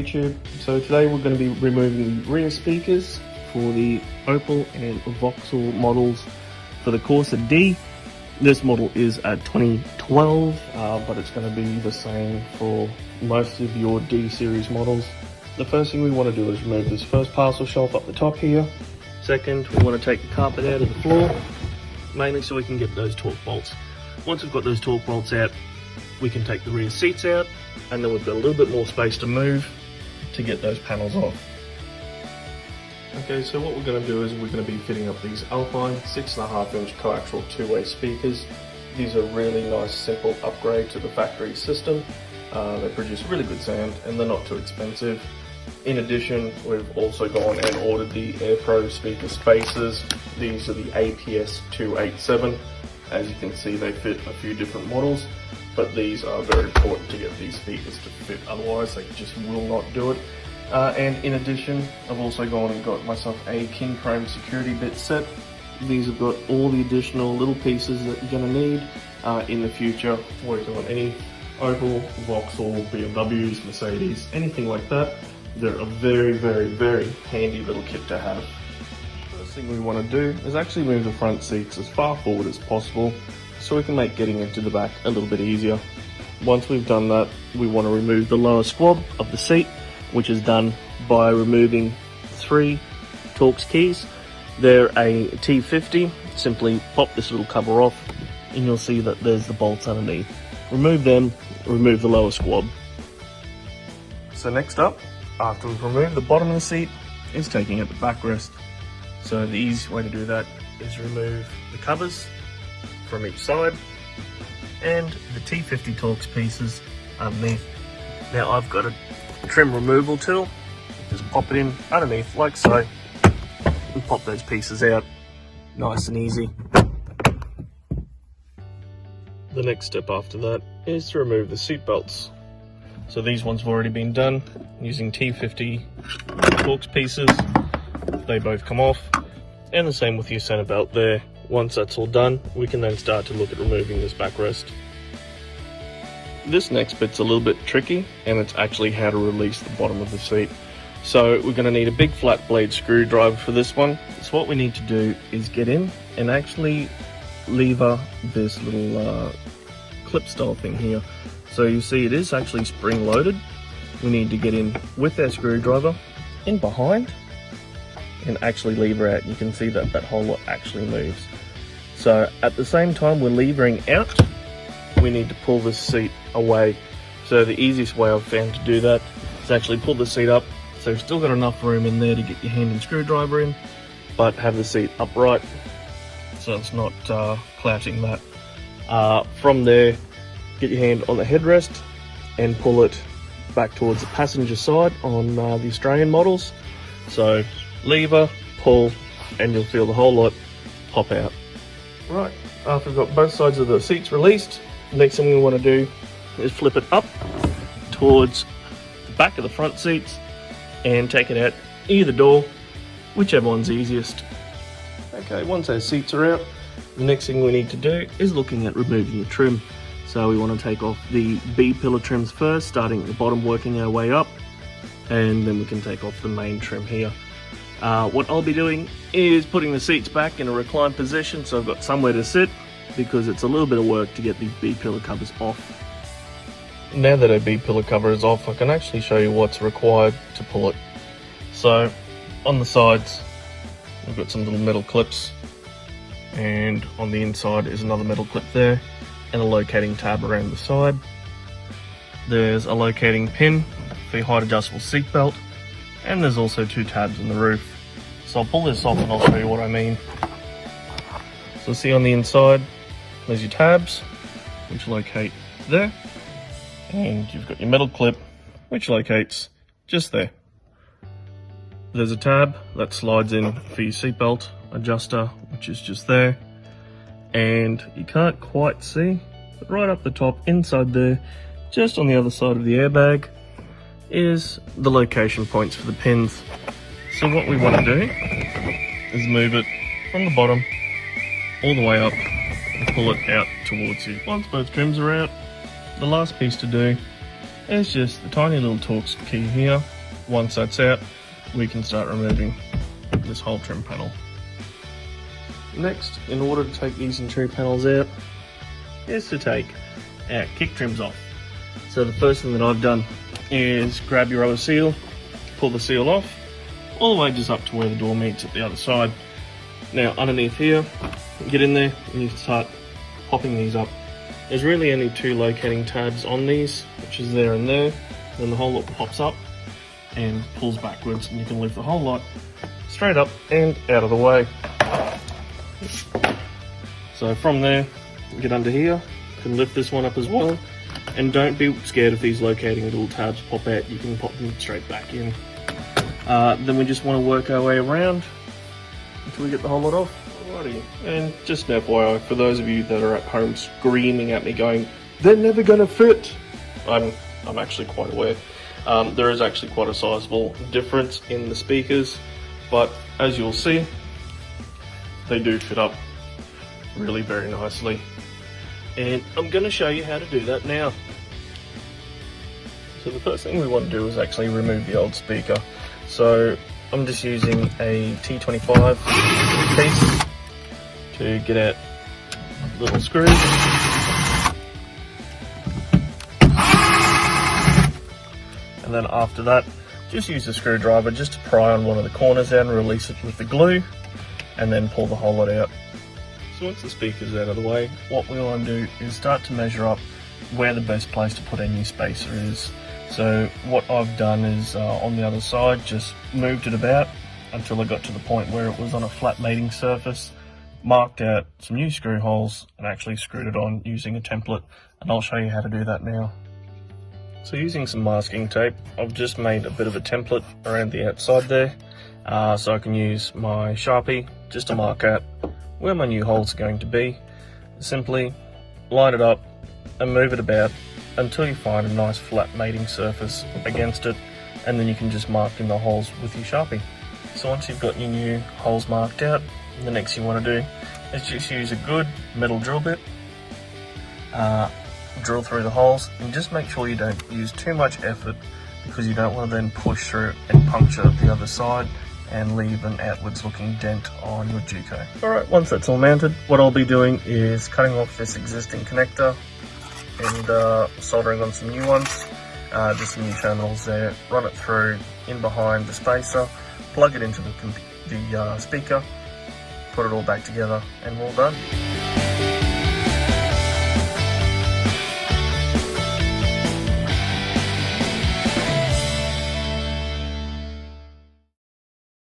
YouTube. So today we're going to be removing the rear speakers for the Opel and Vauxhall models for the Corsa D. This model is a 2012, but it's going to be the same for most of your D series models. The first thing we want to do is remove this first parcel shelf up the top here. Second, we want to take the carpet out of the floor, mainly so we can get those torque bolts. Once we've got those torque bolts out, we can take the rear seats out, and then we've got a little bit more space to move to get those panels off. Okay, so what we're going to do is we're going to be fitting up these Alpine 6.5-inch coaxial two-way speakers. These are really nice, simple upgrade to the factory system. They produce really good sound and they're not too expensive. In addition, we've also gone and ordered the AirPro speaker spacers. These are the APS 287. As you can see, they fit a few different models, but these are very important to get these speakers to fit, otherwise they just will not do it. And in addition, I've also gone and got myself a King Chrome security bit set. These have got all the additional little pieces that you're going to need in the future working on any Opel, Vauxhall, BMWs, Mercedes, anything like that. They're a very, very, very handy little kit to have. First thing we want to do is actually move the front seats as far forward as possible so we can make getting into the back a little bit easier. Once we've done that, we want to remove the lower squab of the seat, which is done by removing 3 Torx keys. They're a T50. Simply pop this little cover off and you'll see that there's the bolts underneath. Remove them, remove the lower squab. So next up, after we've removed the bottom of the seat, is taking out the backrest. So the easiest way to do that is remove the covers from each side and the T50 Torx pieces underneath. Now I've got a trim removal tool. Just pop it in underneath like so and pop those pieces out nice and easy. The next step after that is to remove the seat belts. So these ones have already been done using T50 Torx pieces. They both come off, and the same with your center belt there. Once that's all done, we can then start to look at removing this backrest. This next bit's a little bit tricky, and it's actually how to release the bottom of the seat. So we're going to need a big flat blade screwdriver for this one. So what we need to do is get in and actually lever this little clip style thing here. So you see it is actually spring loaded. We need to get in with our screwdriver in behind and actually lever out. You can see that that whole lot actually moves. So at the same time we're levering out, we need to pull this seat away. So the easiest way I've found to do that is actually pull the seat up, so you've still got enough room in there to get your hand and screwdriver in, but have the seat upright so it's not clouching that. From there, get your hand on the headrest and pull it back towards the passenger side on the Australian models. So lever, pull, and you'll feel the whole lot pop out. Right, after we've got both sides of the seats released, next thing we want to do is flip it up towards the back of the front seats and take it out either door, whichever one's easiest. Okay, once our seats are out, the next thing we need to do is looking at removing the trim. So we want to take off the B pillar trims first, starting at the bottom, working our way up, and then we can take off the main trim here. What I'll be doing is putting the seats back in a reclined position so I've got somewhere to sit, because it's a little bit of work to get these B pillar covers off. Now that our B pillar cover is off, I can actually show you what's required to pull it. So on the sides, we've got some little metal clips, and on the inside is another metal clip there, and a locating tab around the side. There's a locating pin for your height adjustable seat belt, and there's also 2 tabs in the roof. So I'll pull this off and I'll show you what I mean. So see on the inside, there's your tabs, which locate there, and you've got your metal clip, which locates just there. There's a tab that slides in for your seatbelt adjuster, which is just there, and you can't quite see, but right up the top inside there, just on the other side of the airbag, is the location points for the pins. So what we want to do is move it from the bottom all the way up and pull it out towards you. Once both trims are out, the last piece to do is just the tiny little Torx key here, once that's out, we can start removing this whole trim panel. Next, in order to take these interior panels out, is to take our kick trims off. So the first thing that I've done is grab your rubber seal, pull the seal off, all the way just up to where the door meets at the other side. Now underneath here, get in there and you start popping these up. There's really only two locating tabs on these, which is there and there. Then the whole lot pops up and pulls backwards, and you can lift the whole lot straight up and out of the way. So from there, get under here, you can lift this one up as well, and don't be scared if these locating little tabs pop out, you can pop them straight back in. Then we just want to work our way around until we get the whole lot off. Alrighty, and just an FYI, for those of you that are at home screaming at me going, they're never going to fit, I'm actually quite aware. There is actually quite a sizable difference in the speakers, but as you'll see, they do fit up really very nicely. And I'm going to show you how to do that now. So the first thing we want to do is actually remove the old speaker. So I'm just using a T25 piece to get out little screws. And then after that, just use a screwdriver just to pry on one of the corners out and release it with the glue, and then pull the whole lot out. So once the speaker's out of the way, what we want to do is start to measure up where the best place to put our new spacer is. So what I've done is on the other side, just moved it about until I got to the point where it was on a flat mating surface, marked out some new screw holes and actually screwed it on using a template, and I'll show you how to do that now. So using some masking tape, I've just made a bit of a template around the outside there, so I can use my Sharpie just to mark out where my new holes are going to be. Simply line it up and move it about until you find a nice flat mating surface against it, and then you can just mark in the holes with your Sharpie. So once you've got your new holes marked out, the next thing you want to do is just use a good metal drill bit, drill through the holes, and just make sure you don't use too much effort, because you don't want to then push through and puncture the other side and leave an outwards looking dent on your Juco. Alright, once that's all mounted, what I'll be doing is cutting off this existing connector and soldering on some new ones, just some new terminals there, run it through in behind the spacer, plug it into the speaker, put it all back together, and we're all done.